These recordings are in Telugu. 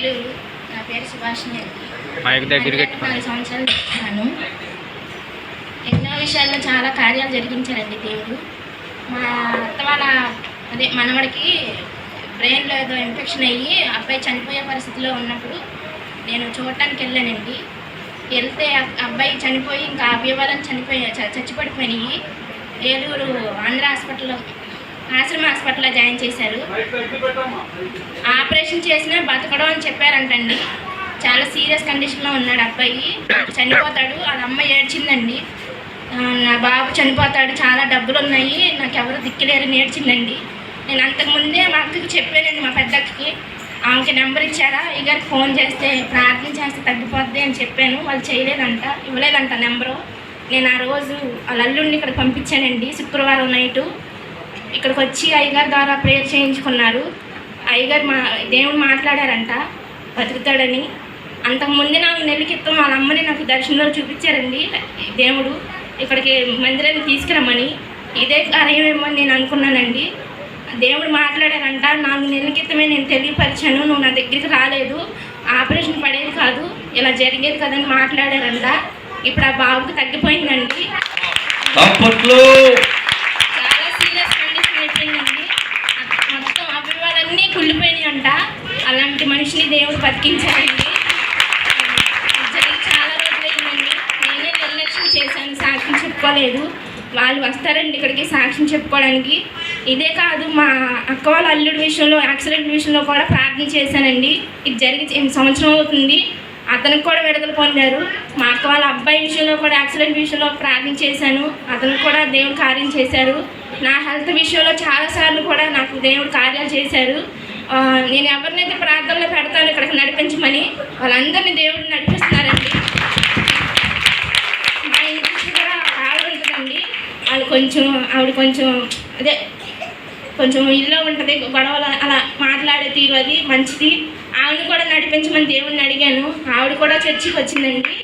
ఏలూరు. నా పేరు సుభాషిణి అండి. 4 సంవత్సరాలు చేస్తున్నాను. ఎన్నో విషయాల్లో చాలా కార్యాలు జరిగించారండి దేవుడు. మా అత్త వాళ్ళ మనవడికి బ్రెయిన్లో ఏదో ఇన్ఫెక్షన్ అయ్యి అబ్బాయి చనిపోయే పరిస్థితిలో ఉన్నప్పుడు నేను చూడటానికి వెళ్ళానండి. వెళ్తే అబ్బాయి చనిపోయి ఇంకా అవయవాలను చచ్చిపడిపోయినాయి. ఏలూరు ఆంధ్ర హాస్పిటల్లో ఆశ్రమ హాస్పిటల్లో జాయిన్ చేశారు. ఆపరేషన్ చేసినా బతకడం అని చెప్పారంటండి. చాలా సీరియస్ కండిషన్లో ఉన్నాడు అబ్బాయి, చనిపోతాడు. వాళ్ళ అమ్మ ఏడ్చిందండి, నా బాబు చనిపోతాడు, చాలా డబ్బులు ఉన్నాయి, నాకు ఎవరు దిక్కులేరని ఏడ్చిందండి. నేను అంతకుముందే మా అక్కకి చెప్పానండి, మా పెద్దక్కకి. ఆమెకి నెంబర్ ఇచ్చారా, అయ్యగారికి ఫోన్ చేస్తే ప్రార్థన చేస్తే తగ్గిపోద్ది అని చెప్పాను. వాళ్ళు చేయలేదంట, ఇవ్వలేదంట నెంబరు. నేను ఆ రోజు వాళ్ళ అల్లుడిని ఇక్కడ పంపించానండి. శుక్రవారం నైటు ఇక్కడికి వచ్చి అయ్యగారి ద్వారా ప్రేయర్ చేయించుకున్నారు. అయ్యగారు దేవుడు మాట్లాడారంట బతుకుతాడని. అంతకుముందే నాకు నెల క్రితం వాళ్ళ అమ్మని నాకు దర్శనంలో చూపించారండి దేవుడు, ఇక్కడికి మందిరాన్ని తీసుకురమ్మని. ఇదే కార్యమేమో నేను అనుకున్నానండి. దేవుడు మాట్లాడారంట, 4 నెలల క్రితమే నేను తెలియపరిచాను, నువ్వు నా దగ్గరికి రాలేదు, ఆపరేషన్ పడేది కాదు, ఇలా జరిగేది కదని మాట్లాడారంట. ఇప్పుడు ఆ బాబుకి తగ్గిపోయిందండి. చాలా సీరియస్ కండిషన్ అయిపోయిందండి. మొత్తం అవయవాలన్నీ కుళ్ళిపోయినాయి అంట. అలాంటి మనిషిని దేవుడు బతికించారండి. జరిగి చాలా రోజులైందండి. నేనే నిర్లక్ష్యం చేశాను, సాక్ష్యం చెప్పుకోలేదు. వాళ్ళు వస్తారండి ఇక్కడికి సాక్ష్యం చెప్పుకోవడానికి. ఇదే కాదు, మా అక్క వాళ్ళ అల్లుడి విషయంలో యాక్సిడెంట్ విషయంలో కూడా ప్రార్థన చేశానండి. ఇది జరిగి 8 సంవత్సరం అవుతుంది. అతనికి కూడా విడుదల పొందారు. మా అక్క వాళ్ళ అబ్బాయి విషయంలో కూడా యాక్సిడెంట్ విషయంలో ప్రార్థన చేశాను, అతనికి కూడా దేవుడు కార్యం చేశారు. నా హెల్త్ విషయంలో చాలాసార్లు కూడా నాకు దేవుడు కార్యాలు చేశారు. నేను ఎవరినైతే ప్రార్థనలో పెడతాను ఇక్కడికి నడిపించమని, వాళ్ళందరినీ దేవుడు నడిపిస్తున్నారండి. మా ఇంటి కూడా ఆవిడ ఉంటుందండి, ఆవిడ కొంచెం ఇల్లు ఉంటుంది, గొడవలు అలా మాట్లాడే తీరు అది మంచిది. ఆవిడని కూడా నడిపించమని దేవుడిని అడిగాను. ఆవిడ కూడా చర్చికి వచ్చిందండి.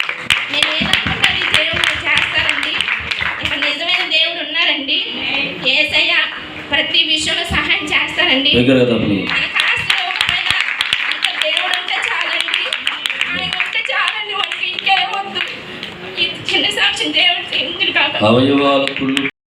నేను ఏదనుకుంటే అది దేవుడు చేస్తారండి. ఇక్కడ నిజమైన దేవుడు ఉన్నారండి. యేసయ్య ప్రతి విషయంలో సహాయం చేస్తారండి. మనకు ఆస్తులు ఇవ్వకపోయినా అంత దేవుడు ఉంటే చాలండి. ఆయన ఉంటే చాలండి, మనకి ఇంకేమొద్దు. ఈ చిన్న సాక్ష్యం దేవుడు కాదు.